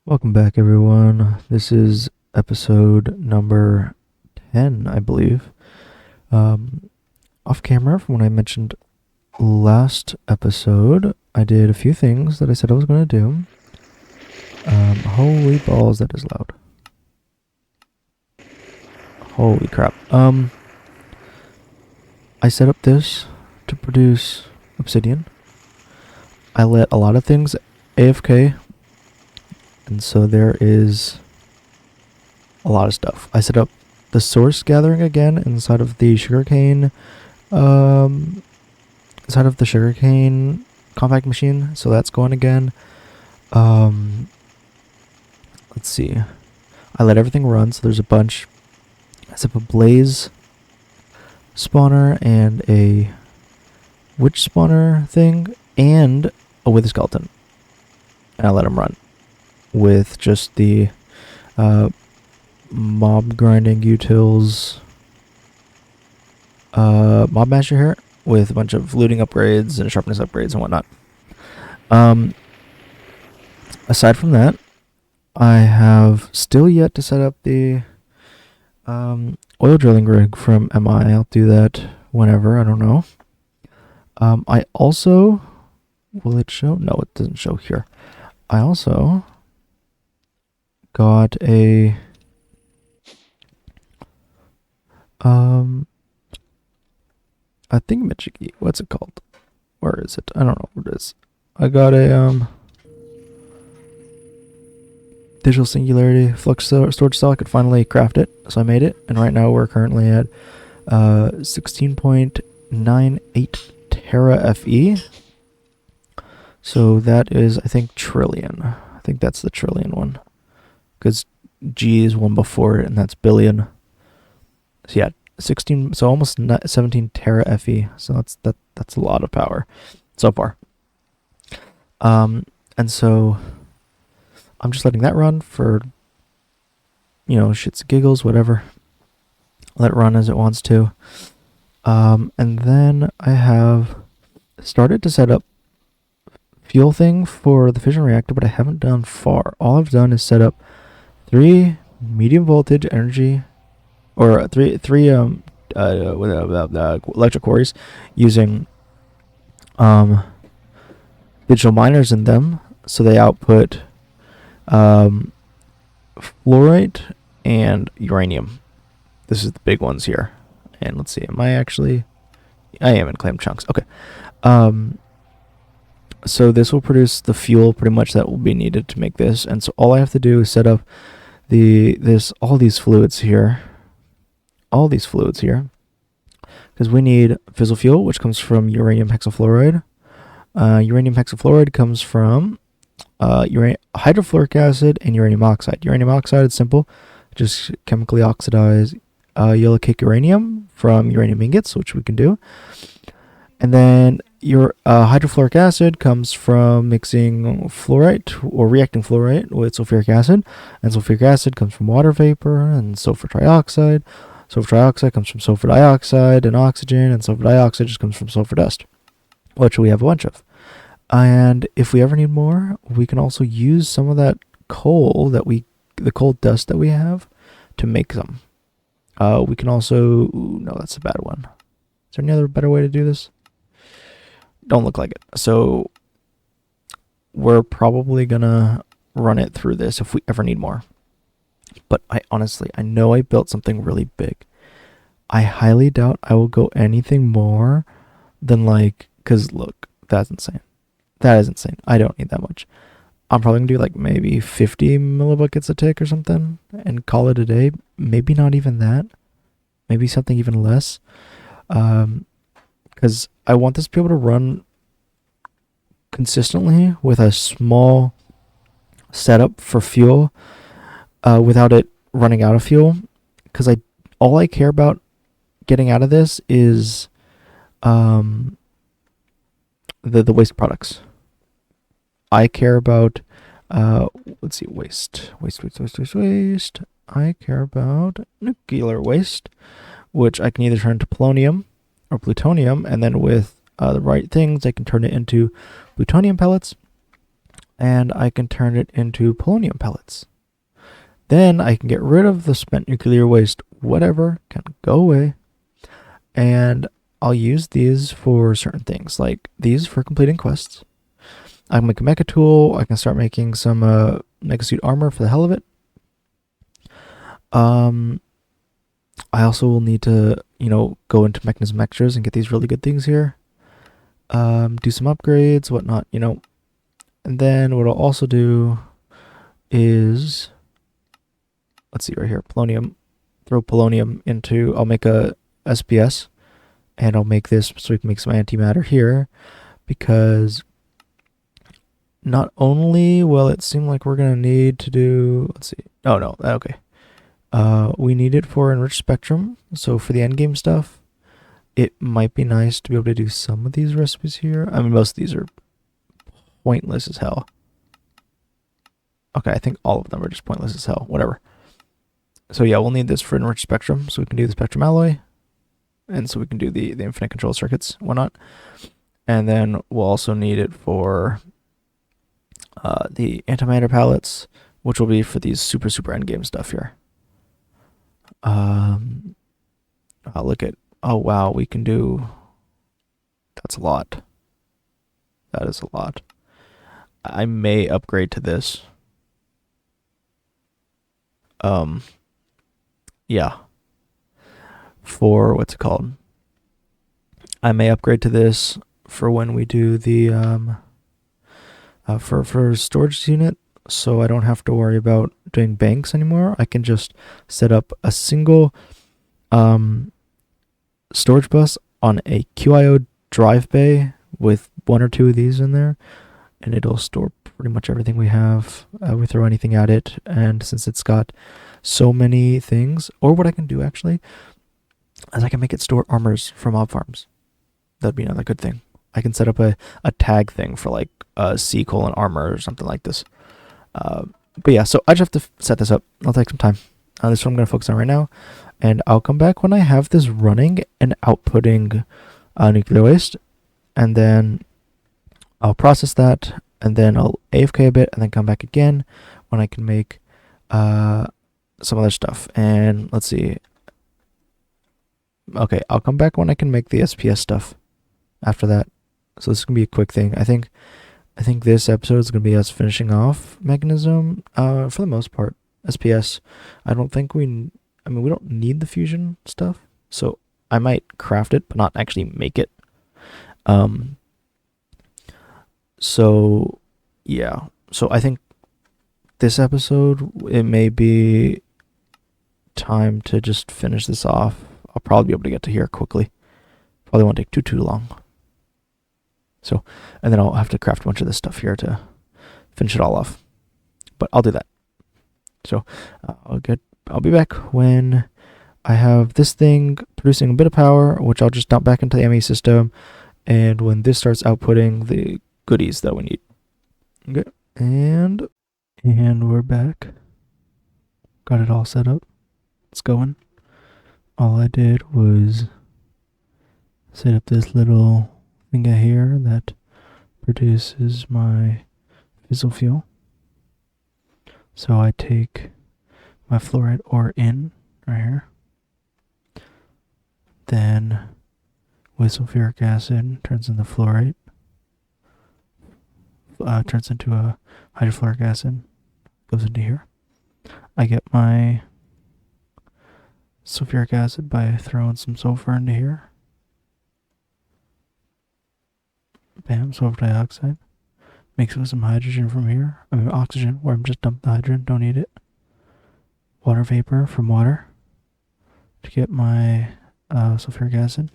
Welcome back, everyone. This is episode number 10, I believe. Off camera, from what I mentioned last episode, I did a few things that I said I was going to do. Holy balls, that is loud. Holy crap. I set up this to produce obsidian. I let a lot of things AFK. And so there is a lot of stuff. I set up the source gathering again inside of the sugarcane, compact machine. So that's going again. Let's see. I let everything run. So there's a bunch. I set up a blaze spawner and a witch spawner thing and a wither skeleton. And I let them run with just the mob grinding utils mob masher here with a bunch of looting upgrades and sharpness upgrades and whatnot. Aside from that, I have still yet to set up the oil drilling rig from MI. I'll do that whenever, I don't know. I also, will it show? No, it doesn't show here. I also got a thingamajiggy. What's it called? Where is it? I don't know what it is. I got a digital singularity flux storage cell. I could finally craft it, so I made it, and right now we're currently at 16.98 tera FE. So that is, I think, trillion. I think that's the trillion one, because G is one before it, and that's billion. So yeah, 16. So almost 17 tera FE. So that's a lot of power so far. And so I'm just letting that run for, shits and giggles, whatever. Let it run as it wants to. And then I have started to set up fuel thing for the fission reactor, but I haven't done far. All I've done is set up 3 medium voltage energy, or three electric quarries using digital miners in them, so they output fluorite and uranium. This is the big ones here. And let's see, I am in claim chunks. Okay. So this will produce the fuel pretty much that will be needed to make this. And so all I have to do is set up all these fluids here. Because we need fissile fuel, which comes from uranium hexafluoride. Uranium hexafluoride comes from hydrofluoric acid and uranium oxide. Uranium oxide is simple. Just chemically oxidize yellow cake uranium from uranium ingots, which we can do. And then your hydrofluoric acid comes from mixing fluorite or reacting fluorite with sulfuric acid. And sulfuric acid comes from water vapor and sulfur trioxide. Sulfur trioxide comes from sulfur dioxide and oxygen. And sulfur dioxide just comes from sulfur dust, which we have a bunch of. And if we ever need more, we can also use some of that coal the coal dust that we have to make some. We can also, no, that's a bad one. Is there any other better way to do this? Don't look like it. So we're probably gonna run it through this if we ever need more. But I know I built something really big. I highly doubt I will go anything more than because look, that's insane. That is insane. I don't need that much. I'm probably gonna do maybe 50 millibuckets a tick or something and call it a day. Maybe not even that. Maybe something even less. Because I want this to be able to run consistently with a small setup for fuel, without it running out of fuel. Because all I care about getting out of this is the waste products. I care about let's see, waste. I care about nuclear waste, which I can either turn to polonium or plutonium, and then with the right things, I can turn it into plutonium pellets, and I can turn it into polonium pellets. Then I can get rid of the spent nuclear waste, whatever, can go away, and I'll use these for certain things, like these for completing quests. I can make a mecha tool, I can start making some mecha suit armor for the hell of it. I also will need to, go into Mechanism Extras and get these really good things here. Do some upgrades, whatnot, And then what I'll also do is, let's see right here, polonium. Throw polonium into, I'll make a SPS, and I'll make this so we can make some antimatter here, because not only will it seem like we're going to need to do, let's see, oh no, okay. We need it for enriched spectrum, so for the endgame stuff, it might be nice to be able to do some of these recipes here. I mean, most of these are pointless as hell. Okay, I think all of them are just pointless as hell, whatever. So yeah, we'll need this for enriched spectrum, so we can do the spectrum alloy, and so we can do the infinite control circuits, whatnot. And then we'll also need it for the antimatter palettes, which will be for these super endgame stuff here. Look at, oh wow, we can do, that's a lot. That is a lot. I may upgrade to this. Yeah. For, what's it called? I may upgrade to this for when we do the, for storage unit, so I don't have to worry about doing banks anymore. I can just set up a single storage bus on a QIO drive bay with one or two of these in there, and it'll store pretty much everything we have. We throw anything at it, and since it's got so many things, or what I can do actually is I can make it store armors from mob farms. That'd be another good thing. I can set up a tag thing for like C: armor or something like this. But yeah, so I just have to set this up. I'll take some time. This is what I'm going to focus on right now. And I'll come back when I have this running and outputting nuclear waste. And then I'll process that. And then I'll AFK a bit and then come back again when I can make some other stuff. And let's see. Okay, I'll come back when I can make the SPS stuff after that. So this is going to be a quick thing. I think this episode is going to be us finishing off Mechanism for the most part. SPS, I don't think we don't need the fusion stuff, so I might craft it, but not actually make it. So, yeah. So I think this episode, it may be time to just finish this off. I'll probably be able to get to here quickly. Probably won't take too long. So, and then I'll have to craft a bunch of this stuff here to finish it all off. But I'll do that. So, I'll be back when I have this thing producing a bit of power, which I'll just dump back into the ME system, and when this starts outputting the goodies that we need. Okay, and we're back. Got it all set up. It's going. All I did was set up this little thing here that produces my fissile fuel. So I take my fluoride ore in right here. Then with sulfuric acid turns into fluorite. Turns into a hydrofluoric acid. Goes into here. I get my sulfuric acid by throwing some sulfur into here. Bam, sulfur dioxide. Mix it with some hydrogen from here. Oxygen, where I'm just dumping the hydrogen, don't need it. Water vapor from water to get my sulfuric acid.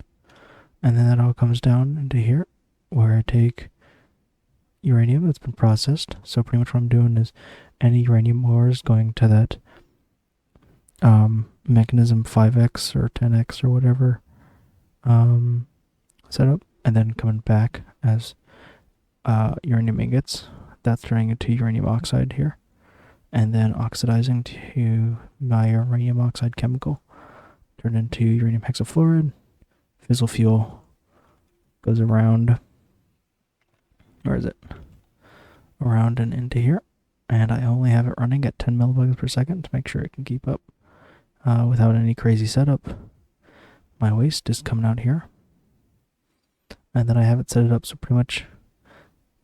And then that all comes down into here, where I take uranium that's been processed. So pretty much what I'm doing is any uranium ores going to that mechanism 5x or 10x or whatever setup, and then coming back as uranium ingots. That's turning into uranium oxide here, and then oxidizing to my uranium oxide chemical, turned into uranium hexafluoride. Fissile fuel goes around. Where is it? around and into here. And I only have it running at 10 millibugs per second to make sure it can keep up without any crazy setup. My waste is coming out here. And then I have it set it up so pretty much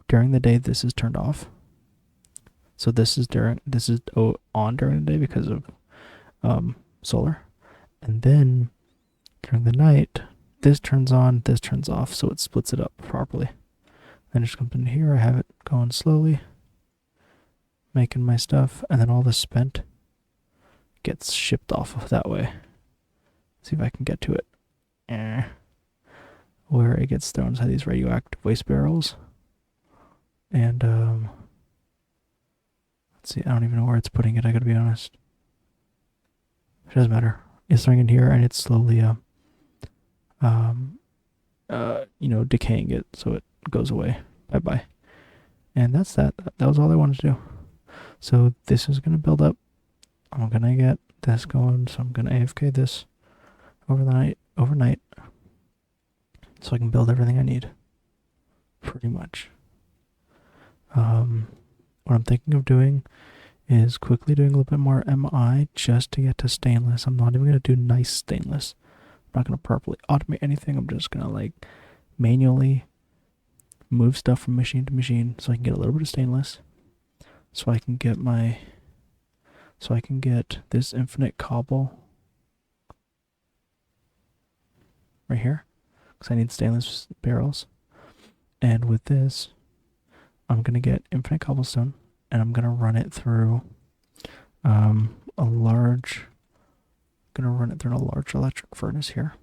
during the day this is turned off. So this is on during the day because of solar. And then during the night, this turns on, this turns off, so it splits it up properly. Then it just comes in here, I have it going slowly, making my stuff, and then all the spent gets shipped off of that way. See if I can get to it. Where it gets thrown inside these radioactive waste barrels. And, let's see, I don't even know where it's putting it, I gotta be honest. It doesn't matter. It's throwing in here, and it's slowly, decaying it, so it goes away. Bye-bye. And that's that. That was all I wanted to do. So this is gonna build up. I'm gonna get this going, so I'm gonna AFK this overnight, so I can build everything I need. Pretty much. What I'm thinking of doing is quickly doing a little bit more MI just to get to stainless. I'm not even gonna do nice stainless. I'm not gonna properly automate anything. I'm just gonna manually move stuff from machine to machine so I can get a little bit of stainless. So I can get this infinite cobble right here, because I need stainless barrels. And with this, I'm gonna get infinite cobblestone, and I'm gonna run it through a large electric furnace here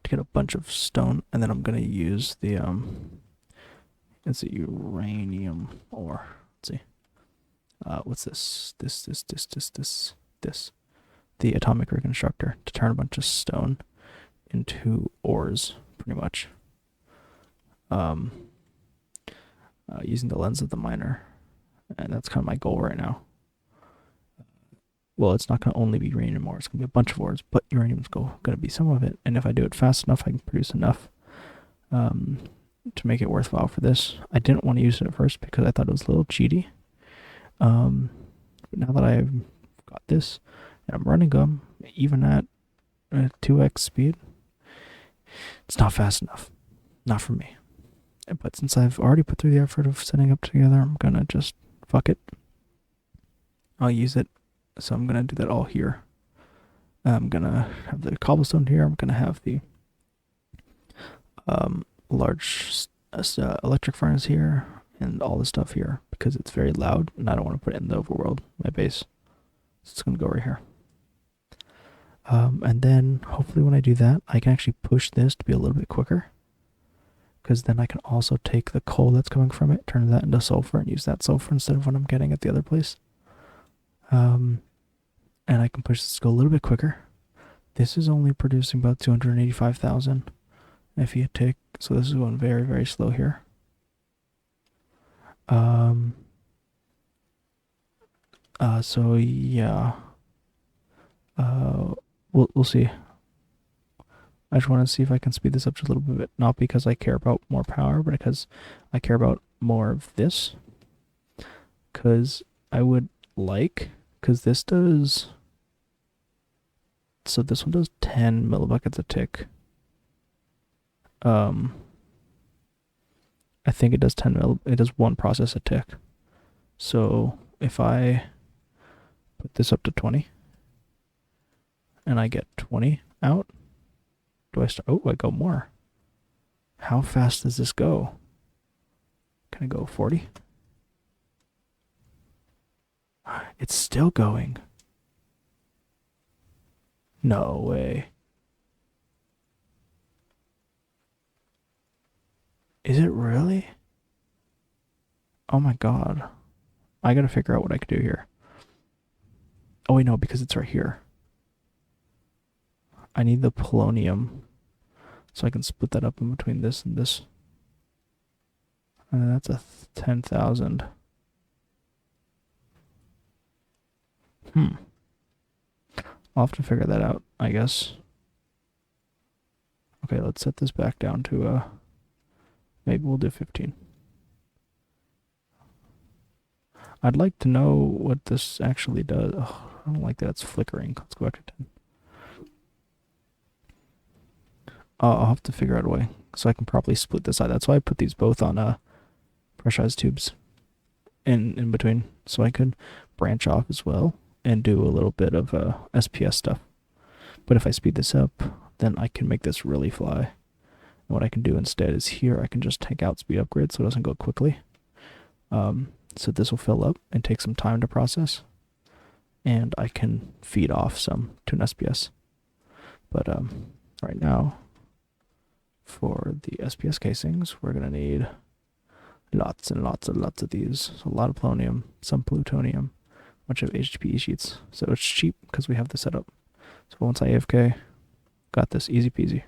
to get a bunch of stone, and then I'm gonna use the it's a uranium ore. Let's see. What's this? This. The atomic reconstructor to turn a bunch of stone into ores, pretty much. Using the lens of the miner. And that's kind of my goal right now. Well, it's not going to only be uranium ore. It's going to be a bunch of ores, but uranium's going to be some of it. And if I do it fast enough, I can produce enough to make it worthwhile for this. I didn't want to use it at first because I thought it was a little cheaty. But now that I've got this, and I'm running them, even at 2x speed, it's not fast enough. Not for me. But since I've already put through the effort of setting up together, I'm going to just fuck it. I'll use it. So I'm going to do that all here. I'm going to have the cobblestone here. I'm going to have the large electric furnace here and all the stuff here because it's very loud and I don't want to put it in the overworld, my base. So it's going to go right here. And then hopefully when I do that, I can actually push this to be a little bit quicker. Because then I can also take the coal that's coming from it, turn that into sulfur, and use that sulfur instead of what I'm getting at the other place. And I can push this to go a little bit quicker. This is only producing about 285,000. If you take, so this is going very, very slow here. So yeah. We'll see. I just want to see if I can speed this up just a little bit, not because I care about more power, but because I care about more of this. Because this does, so this one does 10 millibuckets a tick. I think it does it does one process a tick. So if I put this up to 20, and I get 20 out, do I start? Oh, I go more. How fast does this go? Can I go 40? It's still going. No way. Is it really? Oh my god. I gotta figure out what I could do here. Oh wait, no, because it's right here. I need the polonium so I can split that up in between this and this. And that's a 10,000. I'll have to figure that out, I guess. Okay, let's set this back down to maybe we'll do 15. I'd like to know what this actually does. Oh, I don't like that it's flickering. Let's go back to 10. I'll have to figure out a way so I can properly split this out. That's why I put these both on pressurized tubes in between, so I could branch off as well and do a little bit of SPS stuff. But if I speed this up, then I can make this really fly. And what I can do instead is here I can just take out speed upgrade so it doesn't go quickly. So this will fill up and take some time to process, and I can feed off some to an SPS. But right now, for the SPS casings, we're gonna need lots and lots and lots of these. So a lot of polonium, some plutonium, a bunch of HDPE sheets. So it's cheap because we have the setup. So once I AFK, got this easy peasy.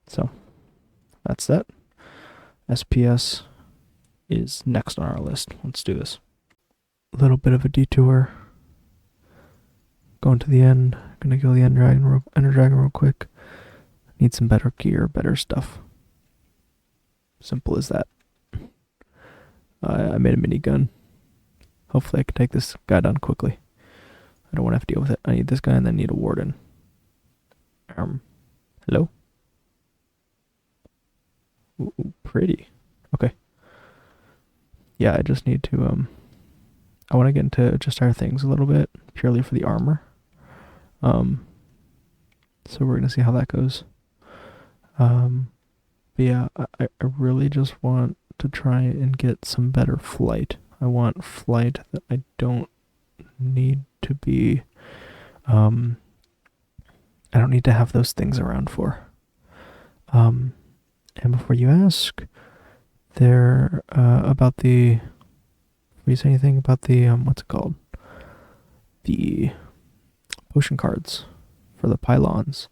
So that's that. SPS is next on our list. Let's do this. A little bit of a detour. Going to the end. Gonna kill the Ender Dragon real quick. Need some better gear, better stuff. Simple as that. I made a minigun. Hopefully I can take this guy down quickly. I don't want to have to deal with it. I need this guy and then need a Warden. Hello? Ooh, pretty. Okay. Yeah, I just need to, I want to get into just our things a little bit, purely for the armor. So we're going to see how that goes. But yeah, I really just want to try and get some better flight. I want flight that I don't need to be, I don't need to have those things around for. And before you ask, there, about the, before you say anything about the, what's it called? The potion cards for the pylons.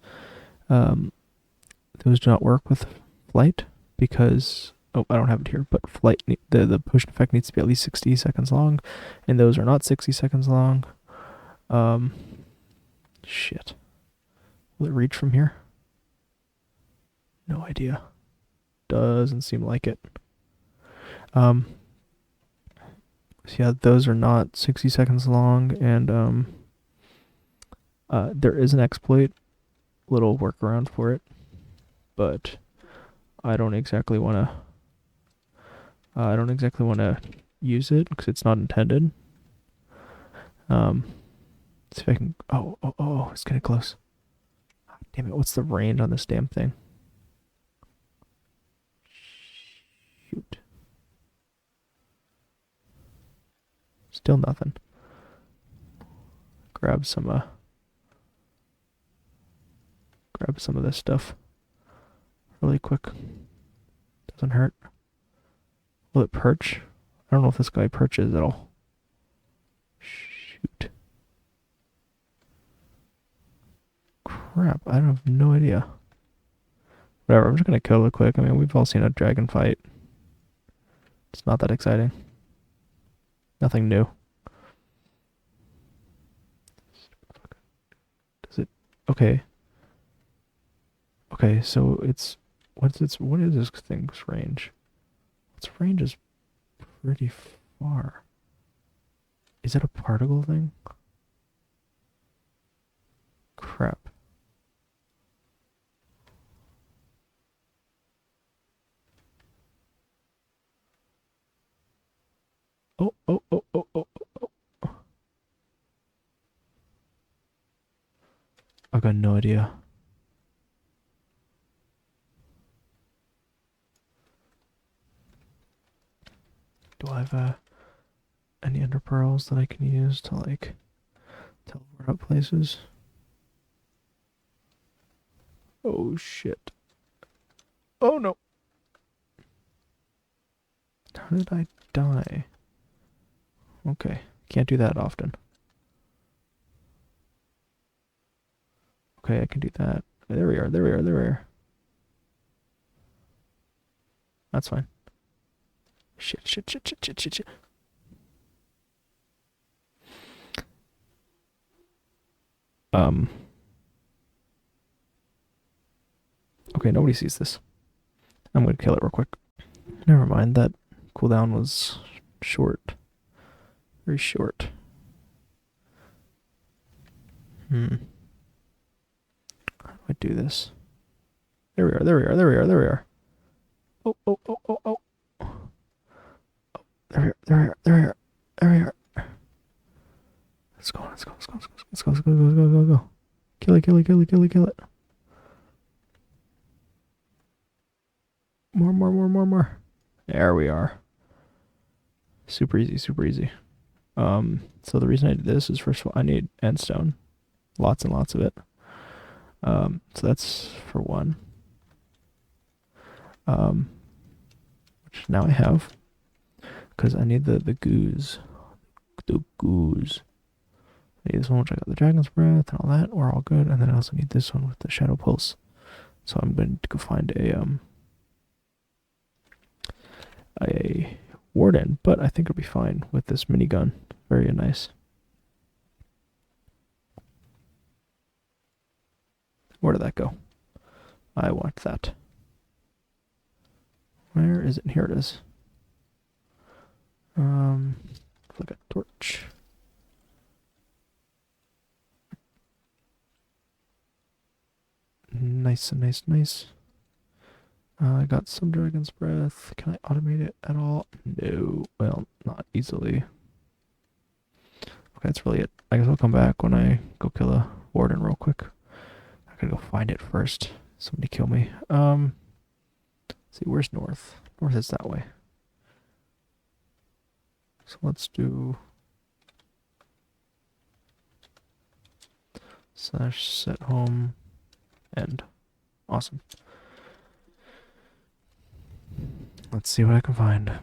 Those do not work with flight because, oh, I don't have it here, but flight, the potion effect needs to be at least 60 seconds long, and those are not 60 seconds long. Shit. Will it reach from here? No idea. Doesn't seem like it. So yeah, those are not 60 seconds long, and there is an exploit, little workaround for it, but I don't exactly want to use it because it's not intended. See if I can. Oh! It's getting close. Damn it! What's the range on this damn thing? Shoot. Still nothing. Grab some of this stuff really quick. Doesn't hurt. Will it perch? I don't know if this guy perches at all. Shoot. Crap, I have no idea. Whatever, I'm just gonna kill it quick. I mean, we've all seen a dragon fight. It's not that exciting. Nothing new. Does it? Okay. Okay, so it's what is this thing's range? Its range is pretty far. Is it a particle thing? Crap. Oh. I've got no idea. Do I have any ender pearls that I can use to like teleport out places? Oh shit. Oh no. How did I die? Okay, can't do that often. Okay, I can do that. There we are. That's fine. Shit. Okay, nobody sees this. I'm gonna kill it real quick. Never mind, that cooldown was short. Very short. How do I do this? There we are, there we are, there we are, there we are. Oh, oh, oh, oh, oh. There we are, there we are, there we are, there we are. Let's go, let's go, let's go, let's go, let's go, let's go, let's go, go, go, go. Kill it, kill it, kill it, kill it, kill it. More, more, more, more, more. There we are. Super easy, super easy. So the reason I did this is, first of all, I need endstone. Lots and lots of it. So that's for one. Which now I have. Because I need the goose. The goose. I need this one, which I got the dragon's breath and all that. We're all good. And then I also need this one with the shadow pulse. So I'm going to go find a Warden, but I think it'll be fine with this minigun. Very nice. Where did that go? I want that. Where is it? Here it is. Like a torch. Nice and nice, nice. I got some dragon's breath. Can I automate it at all? No. Well, not easily. Okay, that's really it. I guess I'll come back when I go kill a warden real quick. I gotta go find it first. Somebody kill me. Let's see, where's north? North is that way. So let's do / set home end. Awesome. Let's see what I can find.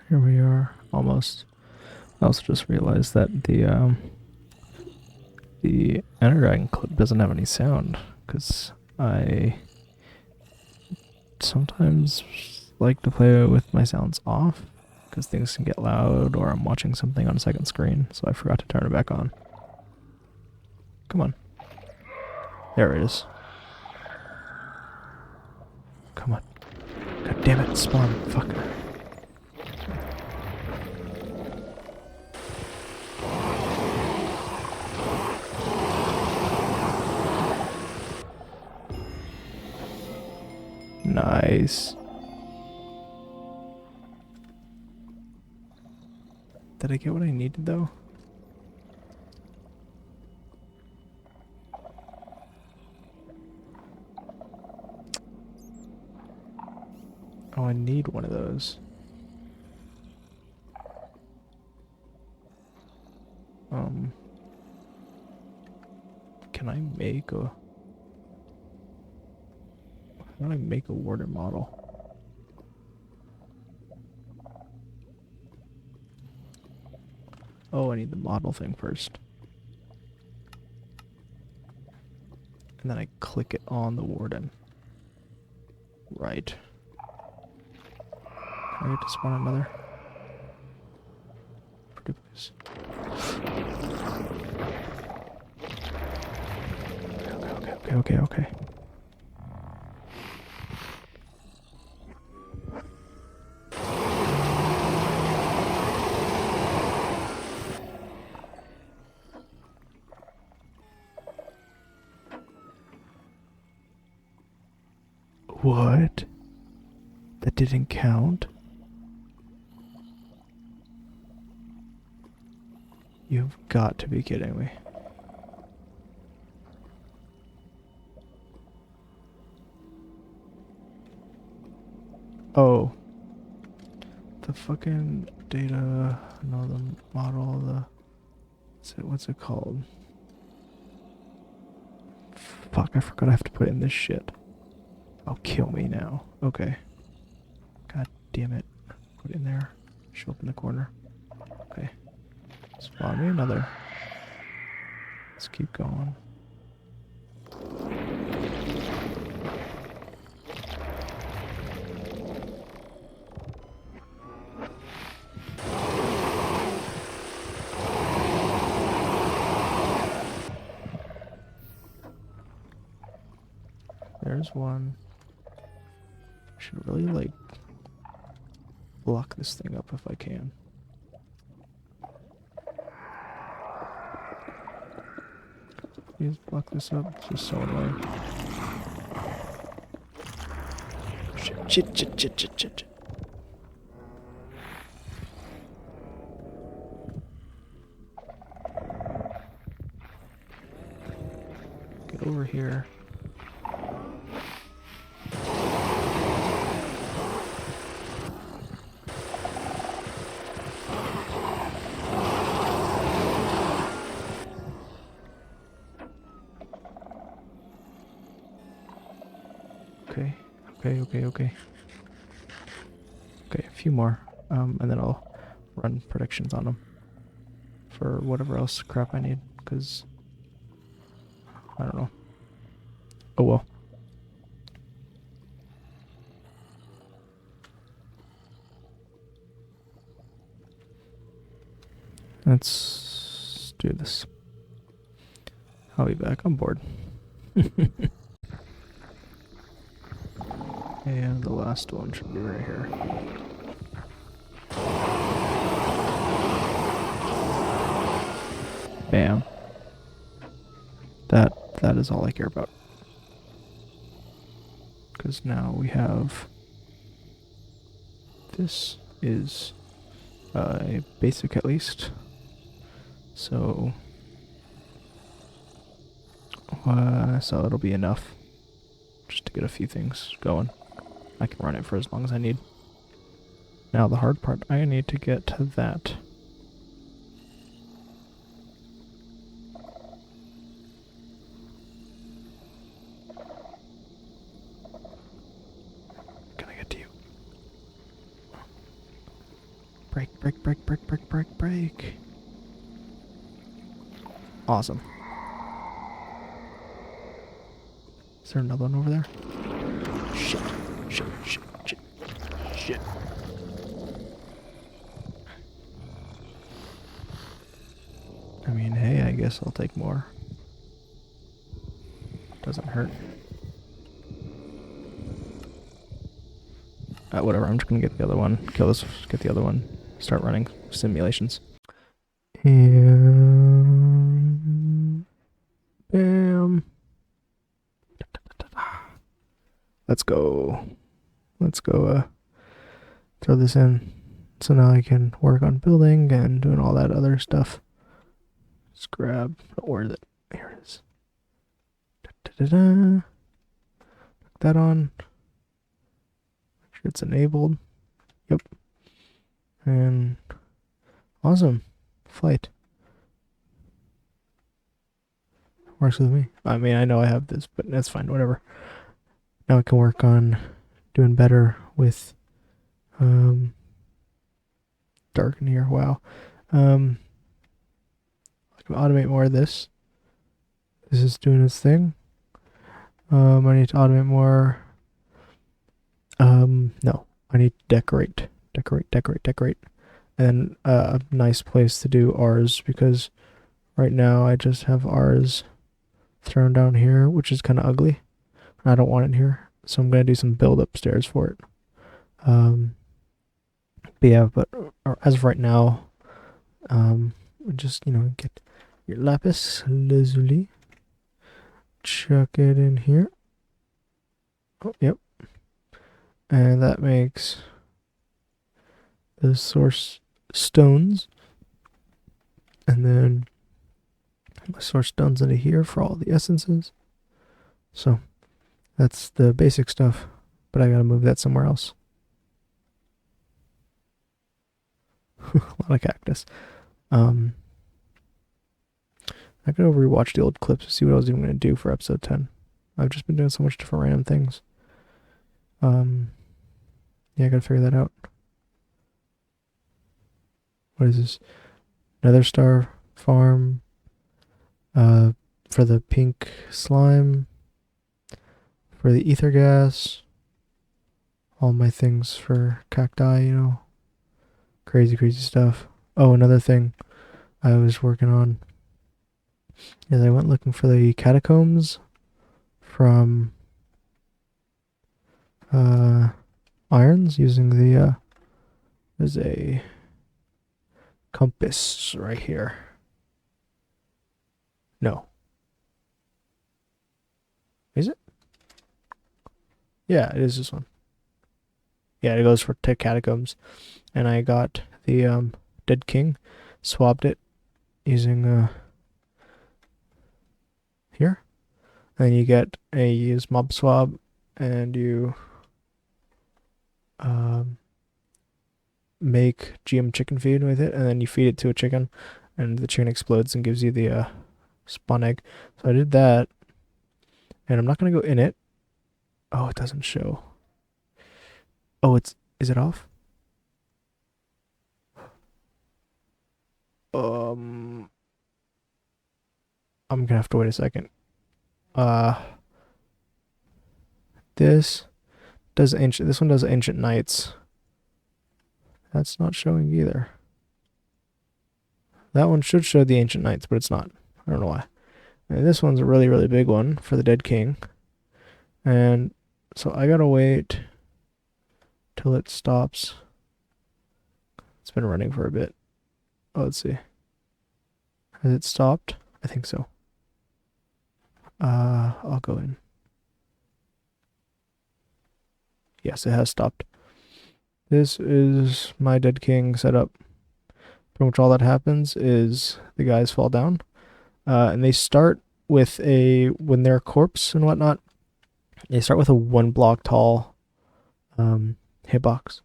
Here we are, almost. I also just realized that the Ender Dragon clip doesn't have any sound, because I sometimes like to play with my sounds off, because things can get loud, or I'm watching something on a second screen, so I forgot to turn it back on. Come on. There it is. Come on. God damn it, spawn. Fuck. Nice. Did I get what I needed though? Oh, I need one of those. Can I make a... How do I make a Warden model? Oh, I need the model thing first. And then I click it on the Warden. Right. Can I get to spawn another? Pretty please. Okay. What? That didn't count? You've got to be kidding me. Oh. The fucking data, no, the model, what's it called? Fuck, I forgot I have to put in this shit. Oh, kill me now. Okay. God damn it. Put it in there. Show up in the corner. Okay. Spawn me another. Let's keep going. There's one. I should really, like, block this thing up if I can. Please block this up. It's just so annoying. Shit. Get over here. Okay. Okay, a few more. And then I'll run predictions on them for whatever else crap I need, because I don't know. Oh well. Let's do this. I'll be back. I'm bored. And the last one should be right here. Bam. That is all I care about. Because now we have... This is a basic at least. So it'll be enough just to get a few things going. I can run it for as long as I need. Now the hard part, I need to get to that. Can I get to you? Break. Awesome. Is there another one over there? Shit. I mean, hey, I guess I'll take more. Doesn't hurt. Whatever, I'm just gonna get the other one. Kill this, get the other one. Start running simulations. And... Bam. Let's go. Throw this in. So now I can work on building and doing all that other stuff. Let's grab, where is it? Here it is. Put that on. Make sure it's enabled. Yep. And awesome. Flight. Works with me. I mean, I know I have this, but that's fine, whatever. Now I can work on doing better with dark in here. Wow. I can automate more of this. This is doing its thing. I need to automate more. No, I need to decorate. And a nice place to do R's, because right now I just have R's thrown down here, which is kind of ugly. I don't want it here, so I'm going to do some build upstairs for it. But yeah, as of right now, just, get your lapis lazuli, chuck it in here. Oh, yep. And that makes the source stones. And then my source stones into here for all the essences. So that's the basic stuff, but I gotta move that somewhere else. A lot of cactus. I gotta rewatch the old clips to see what I was even gonna do for episode 10. I've just been doing so much different random things. Yeah, I gotta figure that out. What is this? Nether star farm. For the pink slime. For the ether gas. All my things for cacti, Crazy stuff. Oh, another thing I was working on is I went looking for the catacombs from irons using the there's a compass right here. No. Is it? Yeah, it is this one. Yeah, it goes for catacombs. And I got the Dead King, swapped it using here. And you get a use mob swab, and you make GM chicken feed with it, and then you feed it to a chicken, and the chicken explodes and gives you the spawn egg. So I did that, and I'm not gonna go in it. Oh, it doesn't show. Oh, is it off? Um, I'm gonna have to wait a second. Uh, this does ancient. This one does ancient knights. That's not showing either. That one should show the ancient knights, but it's not. I don't know why. And this one's a really, really big one for the Dead King. And so I gotta wait till it stops. It's been running for a bit. Oh, let's see. Has it stopped? I think so. I'll go in. Yes, it has stopped. This is my Dead King setup. Pretty much all that happens is the guys fall down. And they start with when they're a corpse and whatnot, they start with a 1 block tall hitbox.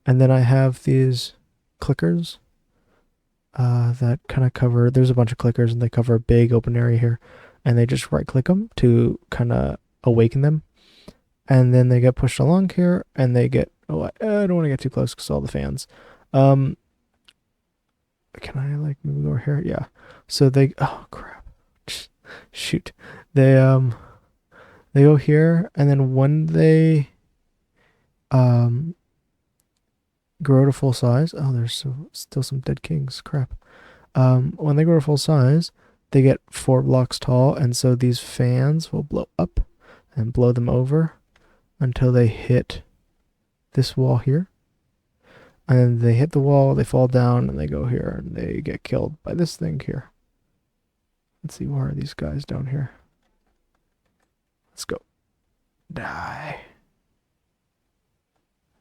And then I have these clickers that kind of cover, there's a bunch of clickers and they cover a big open area here. And they just right click them to kind of awaken them. And then they get pushed along here and they get, oh, I don't want to get too close because all the fans. Can I like move over here? Yeah. So oh crap. Shoot. They go here, and then when they grow to full size, oh, there's still some dead kings. Crap. When they grow to full size, they get 4 blocks tall, and so these fans will blow up and blow them over until they hit this wall here. And then they hit the wall, they fall down, and they go here, and they get killed by this thing here. Let's see, where are these guys down here? Let's go. Die.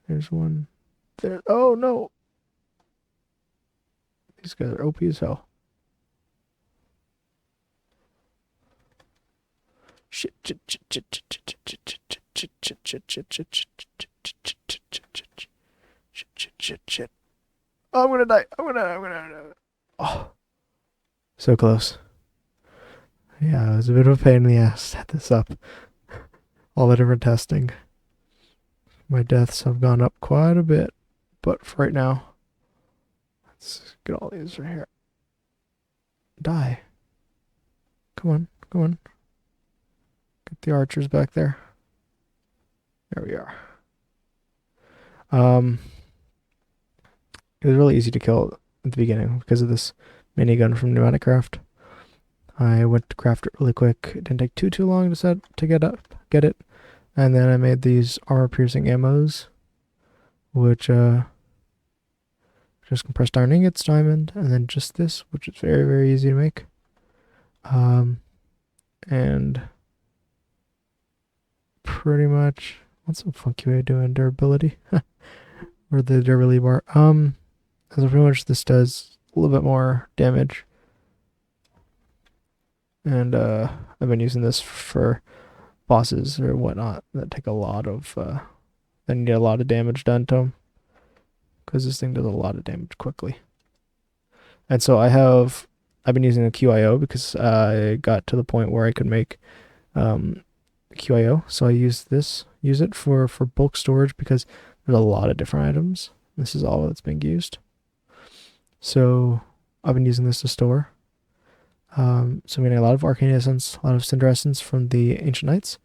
There's one. There. Oh, no. These guys are OP as hell. Shit, shit, shit, shit, shit, shit, shit, shit, shit, shit, shit, shit, shit, shit. Oh, I'm gonna die. I'm gonna. Oh, so close. Yeah, it was a bit of a pain in the ass to set this up. All the different testing. My deaths have gone up quite a bit, but for right now, let's get all these right here. Die. Come on, come on. Get the archers back there. There we are. It was really easy to kill at the beginning because of this minigun from Pneumatic Craft. I went to craft it really quick. It didn't take too long to get it. And then I made these armor-piercing ammos, which just compressed iron ingots, diamond, and then just this, which is very, very easy to make. And pretty much, what's some funky way of doing durability? Or the durability bar. So pretty much this does a little bit more damage. And I've been using this for bosses or whatnot that take a lot of that need a lot of damage done to them, because this thing does a lot of damage quickly. And so I've been using a QIO because I got to the point where I could make QIO. So I use it for bulk storage because there's a lot of different items. This is all that's being used. So I've been using this to store. So I'm getting a lot of arcane essence, a lot of cinder essence from the ancient knights.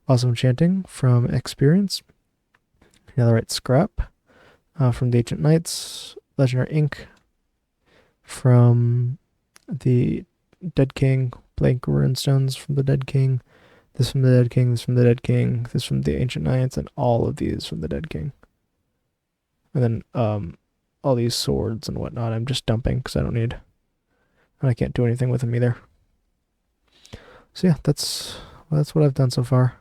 Also enchanting from experience. Netherite scrap from the ancient knights. Legendary ink from the Dead King. Blank runestones from the Dead King. This from the Dead King. This from the Dead King. This from the ancient knights, and all of these from the Dead King. And then all these swords and whatnot I'm just dumping because I don't need. And I can't do anything with them either. So yeah, that's that's what I've done so far.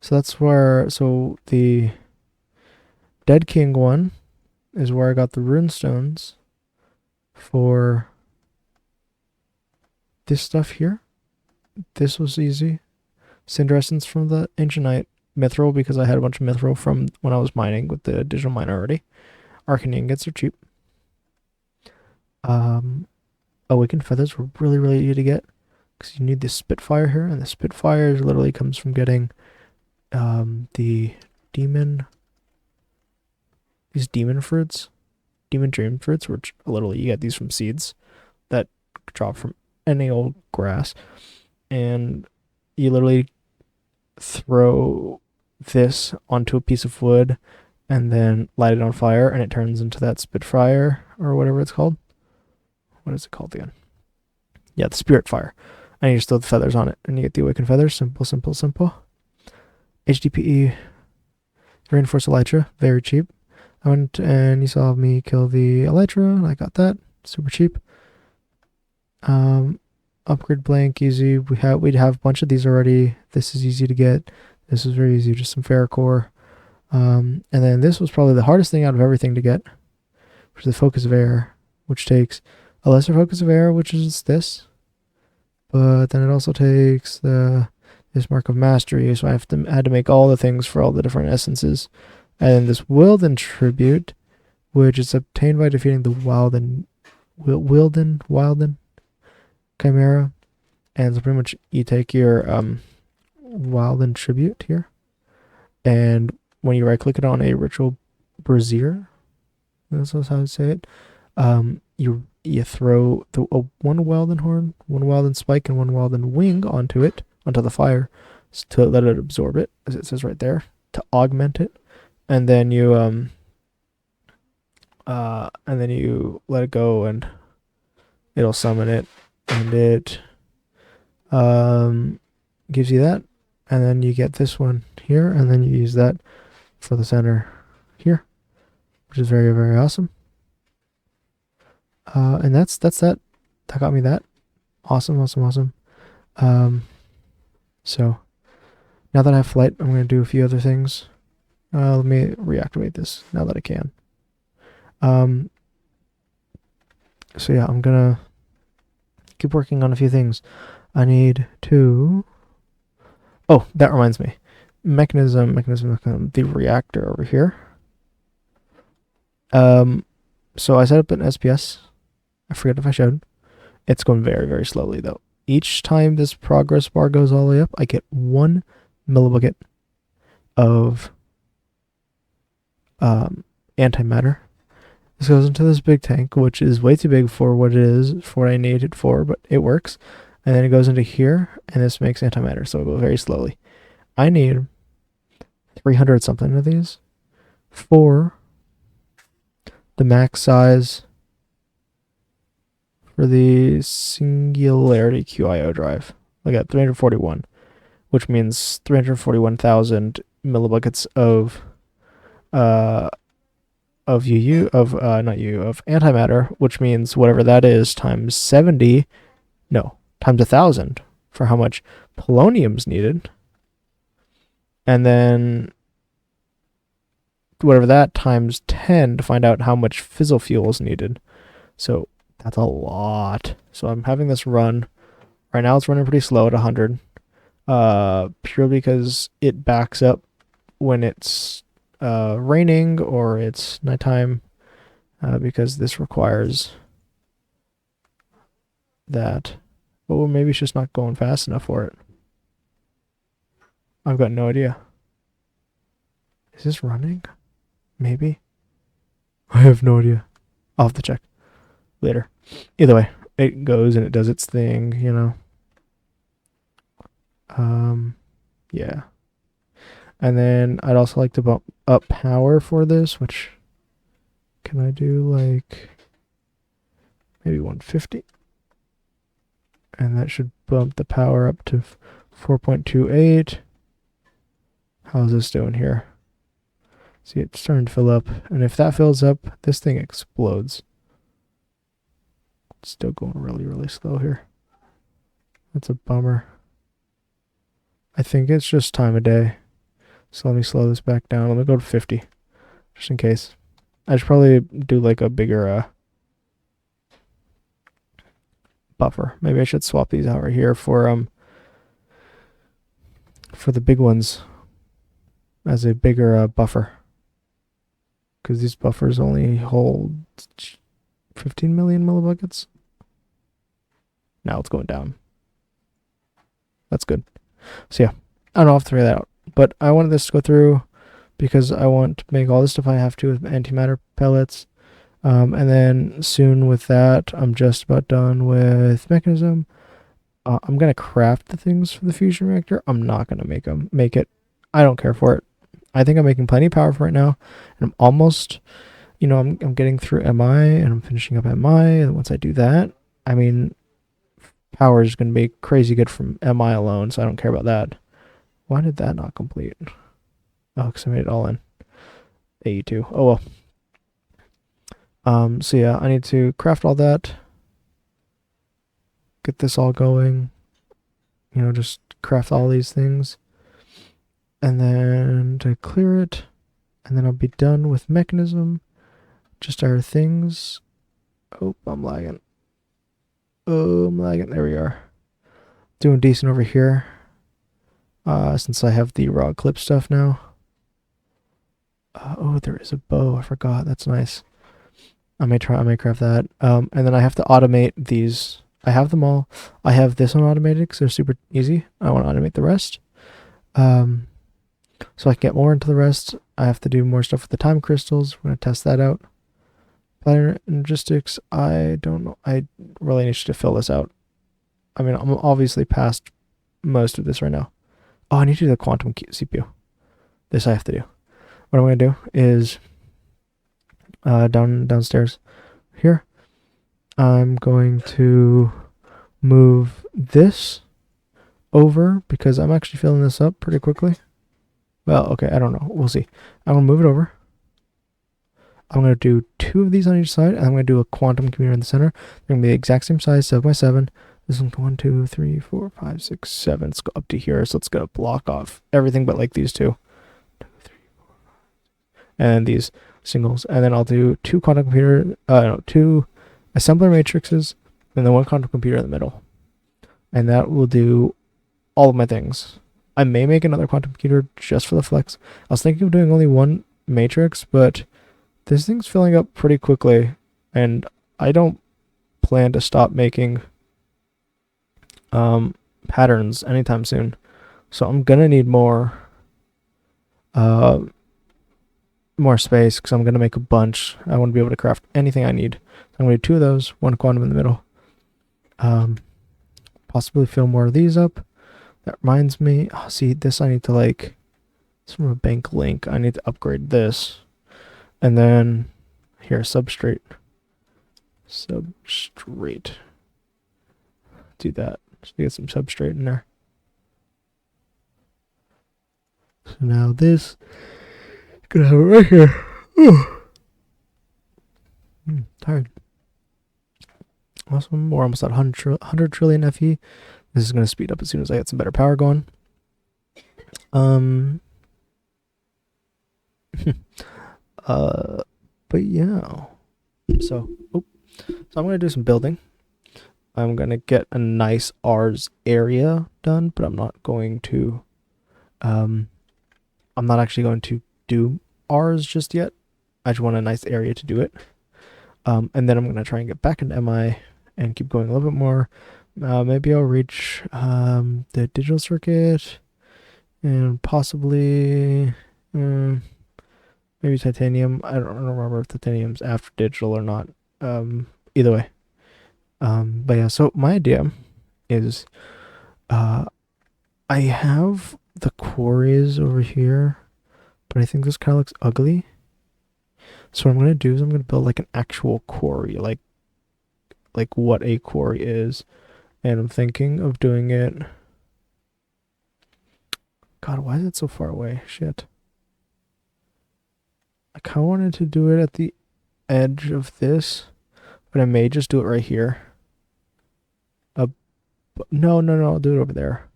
So that's where, so the Dead King one is where I got the rune stones for this stuff here. This was easy. Cinder Essence from the Ancient Knight. Mithril, because I had a bunch of Mithril from when I was mining with the digital miner already. Arcane Ingots are cheap. Awakened Feathers were really, really easy to get, because you need the Spitfire here, and the Spitfire literally comes from getting the demon, these demon fruits, demon dream fruits, which literally you get these from seeds that drop from any old grass, and you literally throw this onto a piece of wood and then light it on fire, and it turns into that Spitfire or whatever it's called. What is it called again? Yeah, the Spirit Fire. And you just throw the feathers on it, and you get the Awakened Feathers. Simple, simple, simple. HDPE Reinforced Elytra, very cheap. I went and you saw me kill the Elytra, and I got that. Super cheap. Upgrade blank, easy. We'd have a bunch of these already. This is easy to get. This is very easy, just some Ferrocore. And then this was probably the hardest thing out of everything to get, which is the Focus of Air, which takes a lesser Focus of Air, which is this. But then it also takes this Mark of Mastery, so I had to make all the things for all the different essences. And then this Wilden Tribute, which is obtained by defeating the Wilden Chimera. And so pretty much you take your Wilden Tribute here, and when you right click it on a Ritual Brazier, that's how I say it, you throw one Wilden Horn, one Wilden Spike, and one Wilden Wing onto the fire, to let it absorb it, as it says right there, to augment it, and then you let it go, and it'll summon it, and it gives you that, and then you get this one here, and then you use that for the center here, which is very, very awesome. And that's that. That got me that. Awesome. So now that I have flight, I'm going to do a few other things. Let me reactivate this now that I can. So yeah, I'm going to keep working on a few things. I need to... Oh, that reminds me. Mechanism, the reactor over here. So I set up an SPS. I forget if I showed. It's going very, very slowly though. Each time this progress bar goes all the way up, I get 1 millibucket of antimatter. This goes into this big tank, which is way too big for what it is, for what I need it for, but it works. And then it goes into here, and this makes antimatter, so it'll go very slowly. I need 300 something of these for the max size for the Singularity QIO drive. I got 341, which means 341,000 millibuckets of antimatter, which means whatever that is times 70, no, times 1,000 for how much polonium's needed, and then whatever that times 10 to find out how much fissile fuel is needed. So that's a lot. So I'm having this run. Right now it's running pretty slow at 100, purely because it backs up when it's raining or it's nighttime, because this requires that. But maybe it's just not going fast enough for it. I've got no idea. Is this running? Maybe. I have no idea. I'll have to check later. Either way, it goes and it does its thing, you know. Yeah. And then I'd also like to bump up power for this, which can I do like maybe 150? And that should bump the power up to 4.28. How's this doing here? See, it's starting to fill up. And if that fills up, this thing explodes. It's still going really, really slow here. That's a bummer. I think it's just time of day. So let me slow this back down. Let me go to 50, just in case. I should probably do like a bigger buffer. Maybe I should swap these out right here for the big ones as a bigger buffer. Because these buffers only hold 15 million millibuckets. Now it's going down. That's good. So yeah, I don't know, I'll have to figure that out. But I wanted this to go through because I want to make all the stuff I have to with antimatter pellets. And then soon with that, I'm just about done with Mechanism. I'm going to craft the things for the fusion reactor. I'm not going to make it. I don't care for it. I think I'm making plenty of power for it now. And I'm almost, I'm getting through MI and I'm finishing up MI. And once I do that, I mean, power is going to be crazy good from MI alone. So I don't care about that. Why did that not complete? Oh, because I made it all in AE2. Oh well. So yeah, I need to craft all that. Get this all going. Just craft all these things. And then to clear it. And then I'll be done with Mechanism. Just our things. Oh, I'm lagging. Oh, I'm lagging. There we are. Doing decent over here. Since I have the raw clip stuff now. Oh, there is a bow. I forgot. That's nice. I may craft that. And then I have to automate these. I have them all. I have this one automated because they're super easy. I want to automate the rest. So I can get more into the rest. I have to do more stuff with the time crystals. We're going to test that out. Planar logistics, I don't know. I really need to fill this out. I mean, I'm obviously past most of this right now. Oh, I need to do the quantum CPU. This I have to do. What I'm going to do is downstairs here. I'm going to move this over because I'm actually filling this up pretty quickly. Well, okay, I don't know. We'll see. I'm going to move it over. I'm going to do 2 of these on each side, and I'm going to do a quantum computer in the center. They're going to be the exact same size, 7x7. This one's 1, 2, 3, 4, 5, 6, 7. Let's go up to here, so it's going to block off everything but like these 2. 2, 3, 4, 5. And these singles. And then I'll do 2 quantum computer, 2 assembler matrices, and then 1 quantum computer in the middle. And that will do all of my things. I may make another quantum computer just for the flex. I was thinking of doing only 1 matrix, but this thing's filling up pretty quickly, and I don't plan to stop making patterns anytime soon. So I'm gonna need more space because I'm gonna make a bunch. I want to be able to craft anything I need. So I'm gonna do 2 of those, 1 quantum in the middle. Possibly fill more of these up. That reminds me, see, this I need to it's from a bank link. I need to upgrade this. And then here, substrate. Do that. Just get some substrate in there. So now this, gonna have it right here. Tired. Awesome. We're almost at 100 trillion FE. This is going to speed up as soon as I get some better power going. But yeah. So I'm going to do some building. I'm going to get a nice Rs area done, but I'm not going to, I'm not actually going to do Rs just yet. I just want a nice area to do it. And then I'm going to try and get back into MI and keep going a little bit more. Maybe I'll reach the digital circuit and possibly maybe titanium. I don't remember if titanium's after digital or not. Either way. But yeah, so my idea is I have the quarries over here, but I think this kind of looks ugly. So what I'm going to do is I'm going to build like an actual quarry, like what a quarry is. And I'm thinking of doing it. God, why is it so far away? Shit. I kind of wanted to do it at the edge of this, but I may just do it right here. No, I'll do it over there.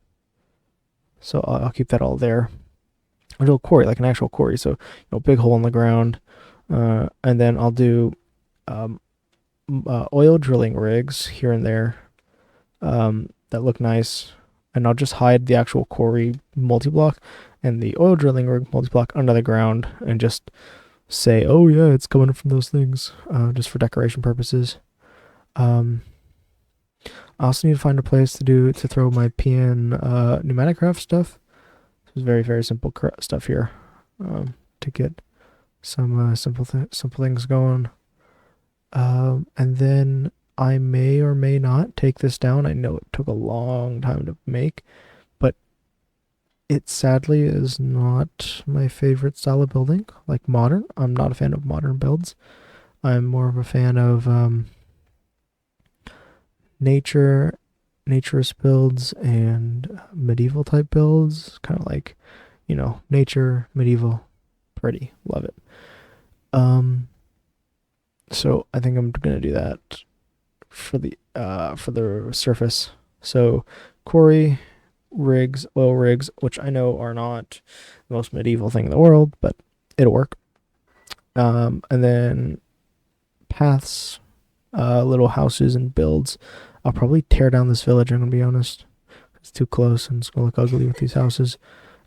So I'll keep that all there. I'll do a quarry, like an actual quarry. So, big hole in the ground. And then I'll do oil drilling rigs here and there that look nice. And I'll just hide the actual quarry multi-block and the oil drilling rig multi-block under the ground and just say, oh yeah, it's coming from those things, just for decoration purposes. I also need to find a place to throw my PN pneumatic craft stuff. It's very, very simple stuff here to get some simple things going. And then I may or may not take this down. I know it took a long time to make, but it sadly is not my favorite style of building, like modern. I'm not a fan of modern builds. I'm more of a fan of naturist builds and medieval type builds, kind of like, nature, medieval, pretty, love it. So I think I'm gonna do that for the surface. So quarry rigs, oil rigs, which I know are not the most medieval thing in the world, but it'll work. And then paths, little houses and builds. I'll probably tear down this village, I'm gonna be honest. It's too close and it's gonna look ugly with these houses.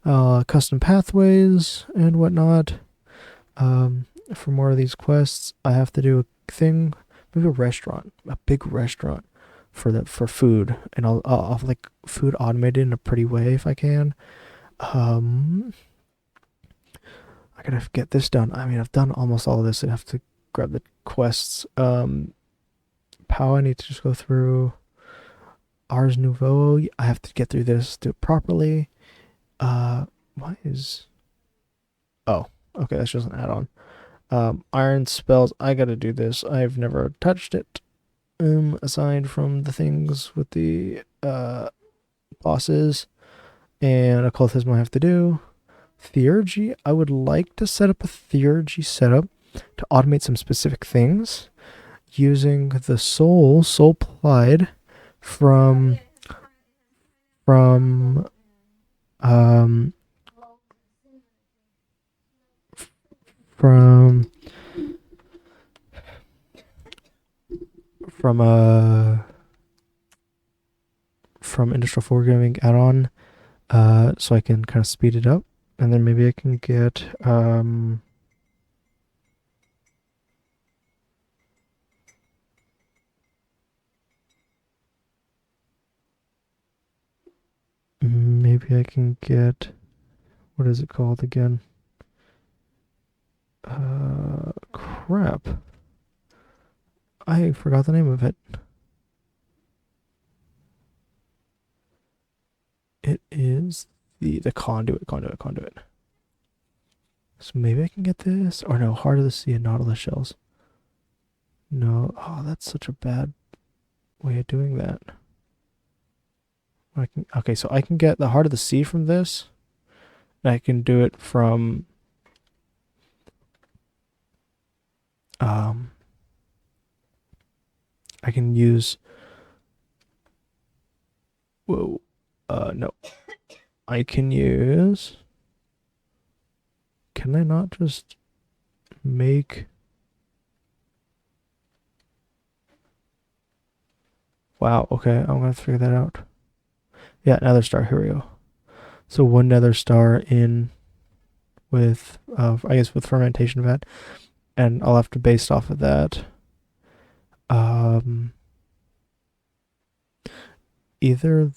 Custom pathways and whatnot. For more of these quests, I have to do a thing, maybe a big restaurant for food, and I'll have like food automated in a pretty way if I can. I gotta get this done. I mean, I've done almost all of this. I have to grab the quests. Pow, I need to just go through Ars Nouveau. I have to get through this, do it properly. Why is... Oh, okay, that's just an add-on. Iron spells, I gotta do this. I've never touched it. Aside from the things with the bosses and occultism I have to do. Theurgy, I would like to set up a theurgy setup to automate some specific things using the soul supplied from um from Industrial Programming add-on, so I can kind of speed it up, and then maybe I can get what is it called again? Crap. I forgot the name of it. It is the conduit. So maybe I can get this, or no, Heart of the Sea and Nautilus shells. No, oh, that's such a bad way of doing that. Okay, so I can get the Heart of the Sea from this, and I can do it from I can use no. I can use... Can I not just make... Wow, okay, I'm gonna have to figure that out. Yeah, Nether Star, here we go. So one Nether Star in with, I guess with fermentation vat, and I'll have to base off of that. Either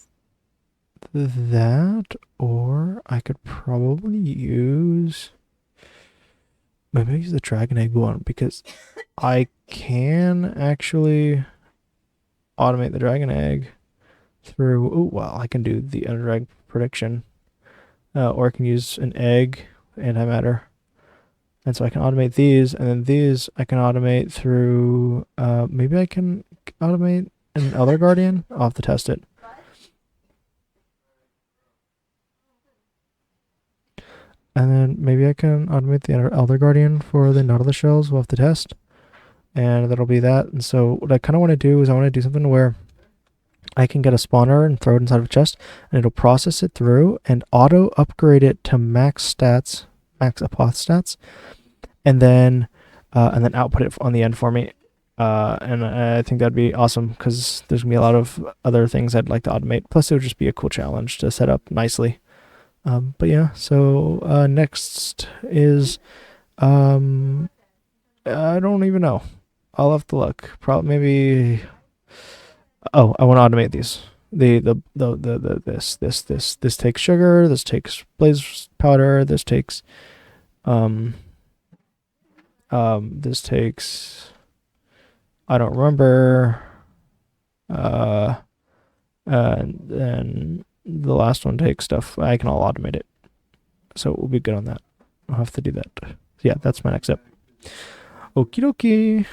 that, or I could probably use... Maybe I use the Dragon Egg one, because I can actually automate the Dragon Egg through... Oh, well, I can do the Underdrag prediction. Or I can use an egg, antimatter. And so I can automate these, and then these I can automate through... maybe I can automate an Elder Guardian? I'll have to test it. And then maybe I can automate the Elder Guardian for the Nautilus shells. We'll have to test. And that'll be that. And so what I kind of want to do is I want to do something where I can get a spawner and throw it inside of a chest, and it'll process it through and auto upgrade it to max stats, max apoth stats, and then output it on the end for me. And I think that'd be awesome because there's gonna be a lot of other things I'd like to automate. Plus, it would just be a cool challenge to set up nicely. But yeah, so next is I don't even know. I'll have to look. Probably maybe. Oh, I want to automate these. This takes sugar. This takes blaze powder. This takes this takes. I don't remember. And then the last one takes stuff. I can all automate it, so we'll be good on that. I'll have to do that. Yeah, that's my next step. Okie dokie.